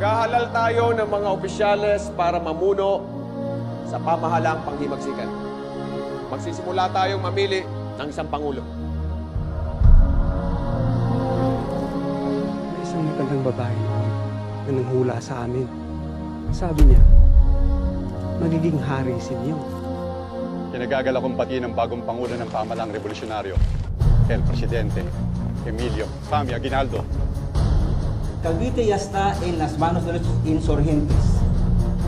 Maghahalal tayo ng mga opisyales para mamuno sa pamahalang panghimagsikan. Magsisimula tayong mamili ng isang pangulo. May isang magandang babae na nanghula sa amin. Sabi niya, magiging hari si Niyong. Kinagagal akong batiin ng bagong pangulo ng pamahalang revolusyonaryo, El Presidente Emilio Fami Aguinaldo. Cavite ya está en las manos de los insurgentes.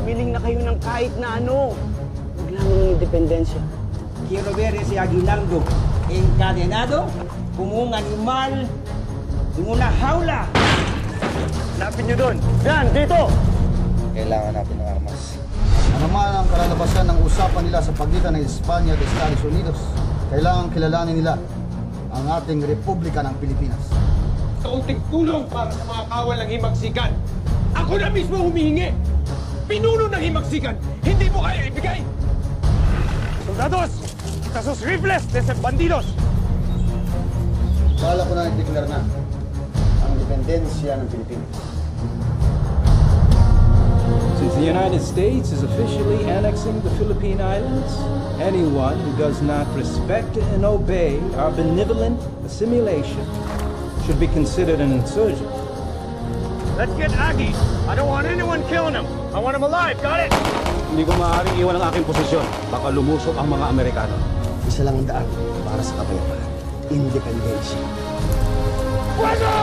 Humiling na kayo ng kahit na ano. Huwag lamang ng independensya. Quiero ver ese Aguinaldo encadenado como un animal en una jaula. Hanapin nyo doon! Yan! Dito! Kailangan natin ng armas. Ano man ang kalalabasan ng usapan nila sa pagitan ng Espanya at Estados Unidos, kailangan kilalanin nila ang ating Republika ng Pilipinas. Kaunting tulong para sa mga kawal ng himagsikan. Ako na mismo humihingi! Pinuno ng himagsikan! Hindi mo kaya ibigay! Soldados! Casos rifles de esos bandidos! Bala ko na i-declare na ang independensya ng Pilipinas. Since the United States is officially annexing the Philippine Islands, anyone who does not respect and obey our benevolent assimilation should be considered an insurgent. Let's get Aggie! I don't want anyone killing him! I want him alive! Got it? Hindi ko maaaring iwan ang aking posisyon. Baka lumusok ang mga Amerikano. Isa lang ang daan para sa kapayapaan. Independensya. Fuego!